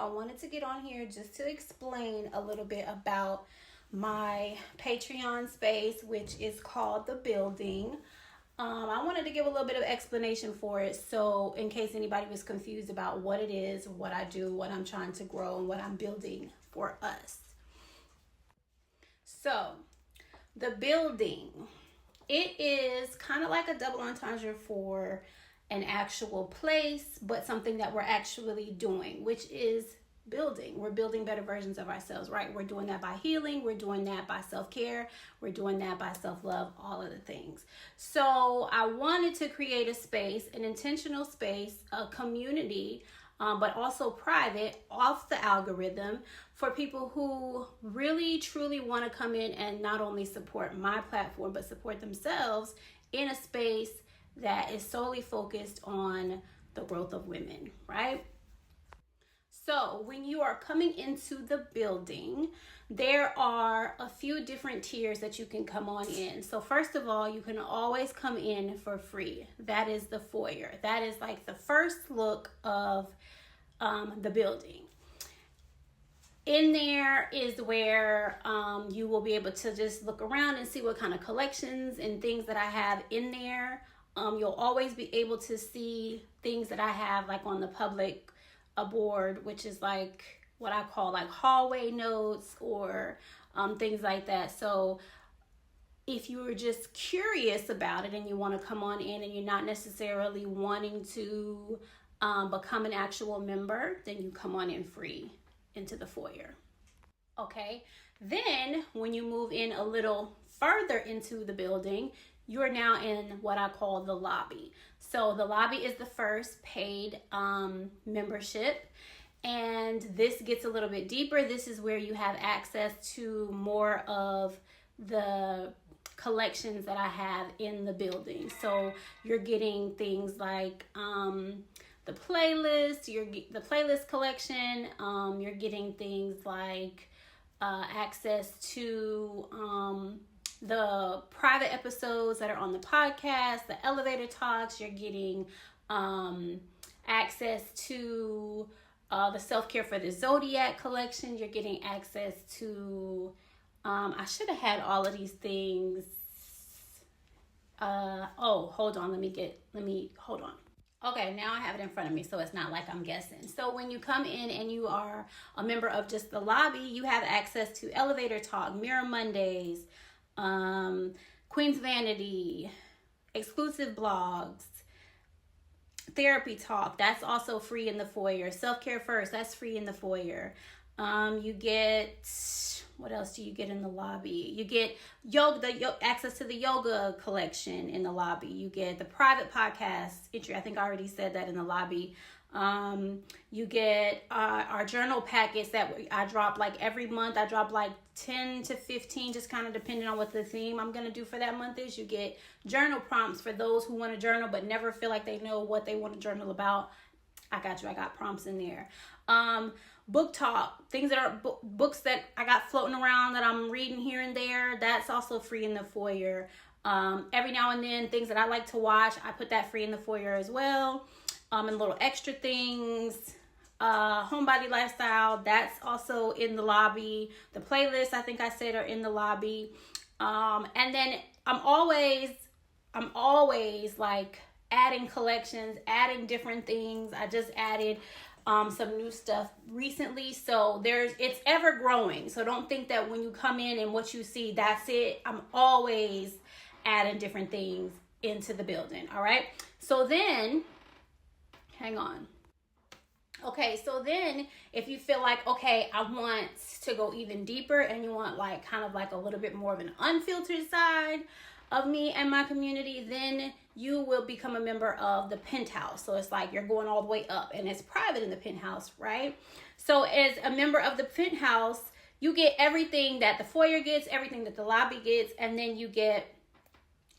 wanted to get on here just to explain a little bit about my Patreon space, which is called The Building. I wanted to give a little bit of explanation for it, so in case anybody was confused about what it is, what I do, what I'm trying to grow, and what I'm building for us. So, The Building, it is kind of like a double entendre for an actual place, but something that we're actually doing, which is building. We're building better versions of ourselves, right? We're doing that by healing. We're doing that by self-care. We're doing that by self-love, all of the things. So I wanted to create a space, an intentional space, a community, but also private, off the algorithm, for people who really, truly want to come in and not only support my platform, but support themselves in a space that is solely focused on the growth of women, right? So when you are coming into the building, there are a few different tiers that you can come on in. So first of all, you can always come in for free. That is the foyer. That is like the first look of the building. In there is where you will be able to just look around and see what kind of collections and things that I have in there. You'll always be able to see things that I have like on the public board, which is like what I call like hallway notes or things like that. So if you were just curious about it and you want to come on in and you're not necessarily wanting to become an actual member, then you come on in free into the foyer. Okay, then when you move in a little further into the building, you're now in what I call the lobby. So the lobby is the first paid membership, and this gets a little bit deeper. This is where you have access to more of the collections that I have in the building. So you're getting things like the playlist, the playlist collection. You're getting things like access to the private episodes that are on the podcast, the elevator talks. You're getting access to the self-care for the Zodiac collection. You're getting access to, I should have had all of these things. Hold on. Okay, now I have it in front of me, so it's not like I'm guessing. So when you come in and you are a member of just the lobby, you have access to Elevator Talk, Mirror Mondays, Queen's Vanity, exclusive blogs, Therapy Talk, that's also free in the foyer. Self-Care First, that's free in the foyer. You get, what else do you get in the lobby? You get access to the yoga collection in the lobby. You get the private podcast entry. I think I already said that in the lobby. You get our journal packets that I drop like every month. I drop like 10 to 15, just kind of depending on what the theme I'm going to do for that month is. You get journal prompts for those who want to journal but never feel like they know what they want to journal about. I got you. I got prompts in there. Book talk, things that are books that I got floating around that I'm reading here and there. That's also free in the foyer. Every now and then, things that I like to watch, I put that free in the foyer as well. And little extra things, homebody lifestyle, that's also in the lobby. The playlists, I think I said, are in the lobby. And then I'm always like adding collections, adding different things. I just added some new stuff recently, so it's ever growing. So don't think that when you come in and what you see, that's it. I'm always adding different things into the building. All right, so then hang on. Okay, so then if you feel like, okay, I want to go even deeper and you want like kind of like a little bit more of an unfiltered side of me and my community, then you will become a member of the penthouse. So it's like you're going all the way up and it's private in the penthouse, right? So as a member of the penthouse, you get everything that the foyer gets, everything that the lobby gets, and then you get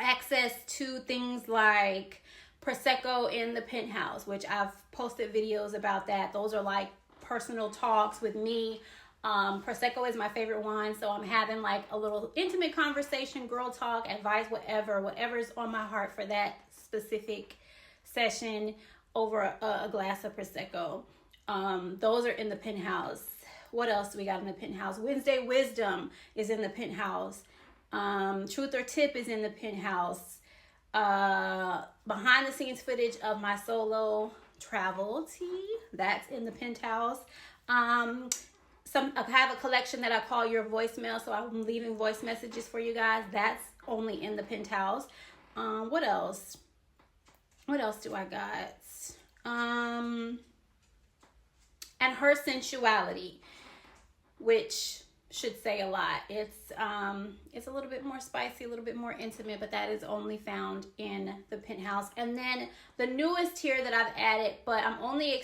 access to things like Prosecco in the penthouse, which I've posted videos about that. Those are like personal talks with me. Prosecco is my favorite wine, so I'm having like a little intimate conversation, girl talk, advice, whatever's on my heart for that specific session over a glass of Prosecco. Those are in the penthouse. What else do we got in the penthouse? Wednesday Wisdom is in the penthouse. Truth or Tip is in the penthouse. Behind the scenes footage of my solo travel tea, that's in the penthouse. I have a collection that I call Your Voicemail, so I'm leaving voice messages for you guys. That's only in the penthouse. What else? What else do I got? And Her Sensuality, which should say a lot. It's a little bit more spicy, a little bit more intimate, but that is only found in the penthouse. And then the newest tier that I've added, but I'm only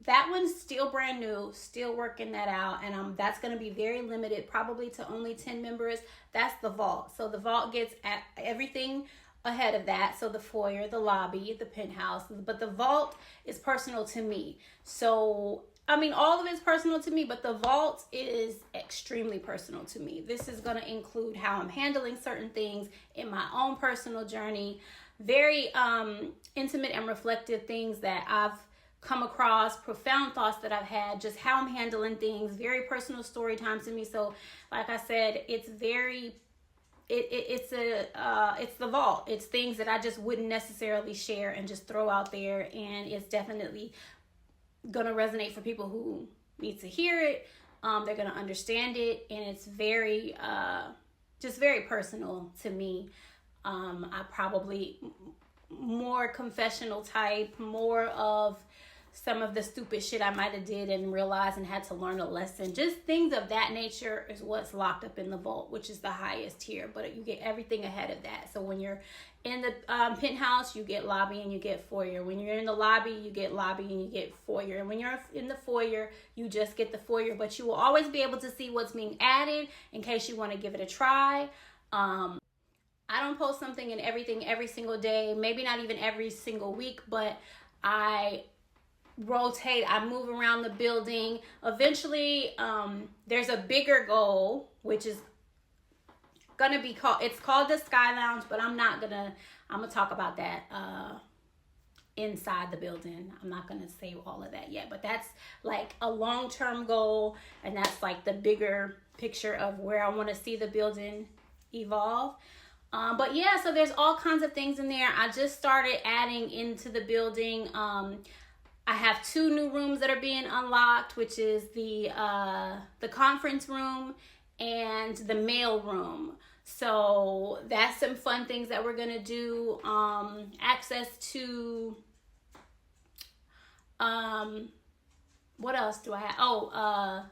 that one's still brand new, still working that out, and that's going to be very limited, probably to only 10 members. That's the vault. So the vault gets everything ahead of that. So the foyer, the lobby, the penthouse, but the vault is personal to me. So I mean, all of it's personal to me, but the vault is extremely personal to me. This is going to include how I'm handling certain things in my own personal journey, very intimate and reflective things that I've come across, profound thoughts that I've had, just how I'm handling things, very personal story time to me. So like I said, it's very, it's the vault. It's things that I just wouldn't necessarily share and just throw out there. And it's definitely going to resonate for people who need to hear it. They're going to understand it. And it's very, just very personal to me. I probably more confessional type, more of some of the stupid shit I might have did and realized and had to learn a lesson. Just things of that nature is what's locked up in the vault, which is the highest tier, but you get everything ahead of that. So when you're in the penthouse, you get lobby and you get foyer. When you're in the lobby, you get lobby and you get foyer. And when you're in the foyer, you just get the foyer, but you will always be able to see what's being added in case you want to give it a try. I don't post something and everything every single day, maybe not even every single week, but I rotate, I move around the building. Eventually, there's a bigger goal, which is gonna be it's called the Sky Lounge, but I'm gonna talk about that inside the building. I'm not gonna say all of that yet, but that's like a long-term goal, and that's like the bigger picture of where I want to see the building evolve. But yeah, so there's all kinds of things in there. I just started adding into the building. I have 2 new rooms that are being unlocked, which is the conference room and the mail room. So that's some fun things that we're gonna do. Access to what else do I have?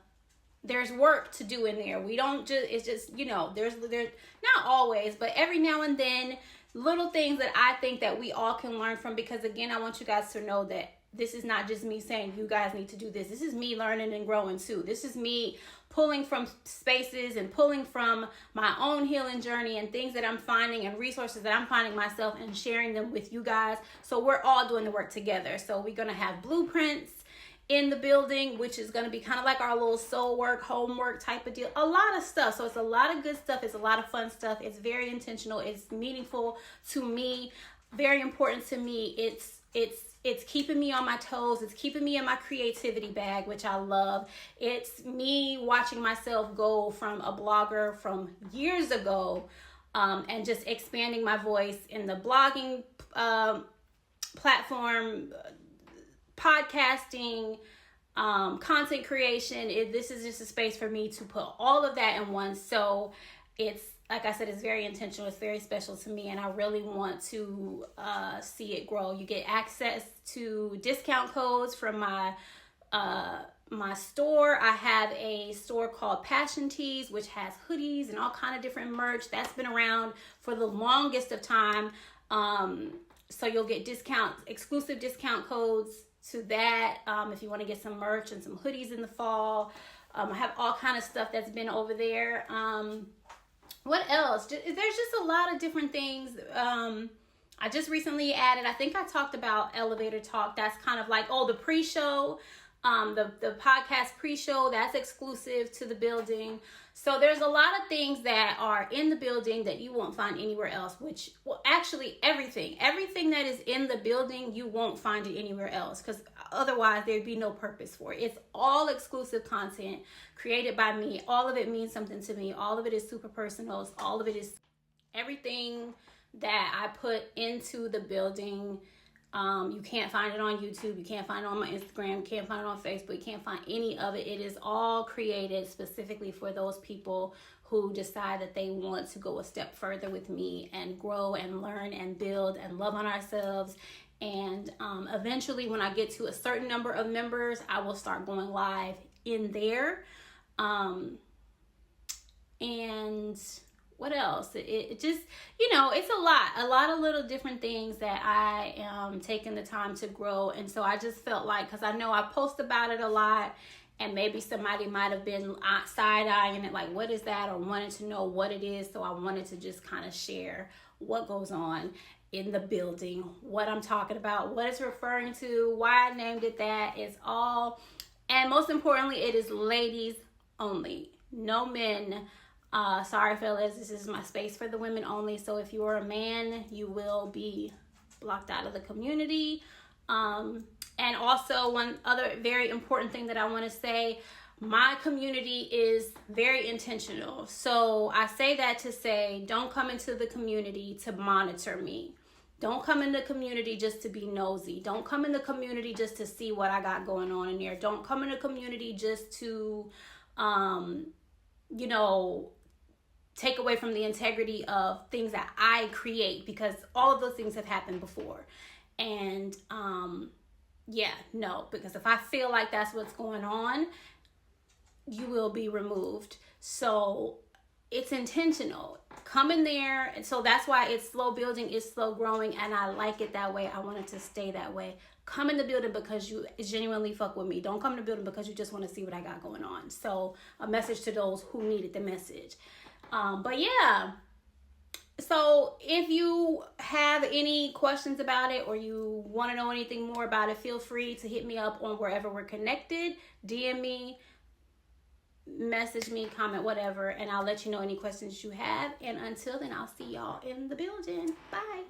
There's work to do in there. We don't just, it's just, there's not always, but every now and then, little things that I think that we all can learn from, because again, I want you guys to know that this is not just me saying you guys need to do this. This is me learning and growing too. This is me pulling from spaces and pulling from my own healing journey and things that I'm finding and resources that I'm finding myself and sharing them with you guys. So we're all doing the work together. So we're going to have blueprints in the building, which is going to be kind of like our little soul work, homework type of deal. A lot of stuff. So it's a lot of good stuff. It's a lot of fun stuff. It's very intentional. It's meaningful to me. Very important to me. It's keeping me on my toes. It's keeping me in my creativity bag, which I love. It's me watching myself go from a blogger from years ago and just expanding my voice in the blogging platform, podcasting, content creation. This is just a space for me to put all of that in one. So it's, like I said, it's very intentional. It's very special to me, and I really want to see it grow. You get access to discount codes from my store. I have a store called Passion Tees, which has hoodies and all kind of different merch. That's been around for the longest of time. So you'll get exclusive discount codes to that if you want to get some merch and some hoodies in the fall. I have all kind of stuff that's been over there. What else? There's just a lot of different things. I just recently added, I think I talked about Elevator Talk. That's kind of like, the pre-show, the podcast pre-show, that's exclusive to the building. So there's a lot of things that are in the building that you won't find anywhere else, actually everything that is in the building, you won't find it anywhere else. Because otherwise there'd be no purpose for it. It's all exclusive content created by me. All of it means something to me. All of it is super personal. All of it is everything that I put into the building. You can't find it on YouTube. You can't find it on my Instagram. You can't find it on Facebook. You can't find any of it. It is all created specifically for those people who decide that they want to go a step further with me and grow and learn and build and love on ourselves. And eventually, when I get to a certain number of members, I will start going live in there. And what else? It just, it's a lot of little different things that I am taking the time to grow. And so I just felt like, because I know I post about it a lot, and maybe somebody might have been side-eyeing it, like, what is that? Or wanted to know what it is. So I wanted to just kind of share what goes on in the building, what I'm talking about, what it's referring to, why I named it that. It's all, and most importantly, it is ladies only, no men. Sorry, fellas, this is my space for the women only. So if you are a man, you will be blocked out of the community. And also, one other very important thing that I want to say, my community is very intentional. So I say that to say, don't come into the community to monitor me. Don't come in the community just to be nosy. Don't come in the community just to see what I got going on in there. Don't come in the community just to, take away from the integrity of things that I create, because all of those things have happened before. And because if I feel like that's what's going on, you will be removed. So it's intentional. Come in there. And so that's why it's slow building, it's slow growing, and I like it that way. I want it to stay that way. Come in the building because you genuinely fuck with me. Don't come in the building because you just want to see what I got going on. So a message to those who needed the message. So if you have any questions about it, or you want to know anything more about it, feel free to hit me up on wherever we're connected. DM me, message me, comment, whatever, and I'll let you know any questions you have. And until then, I'll see y'all in the building. Bye.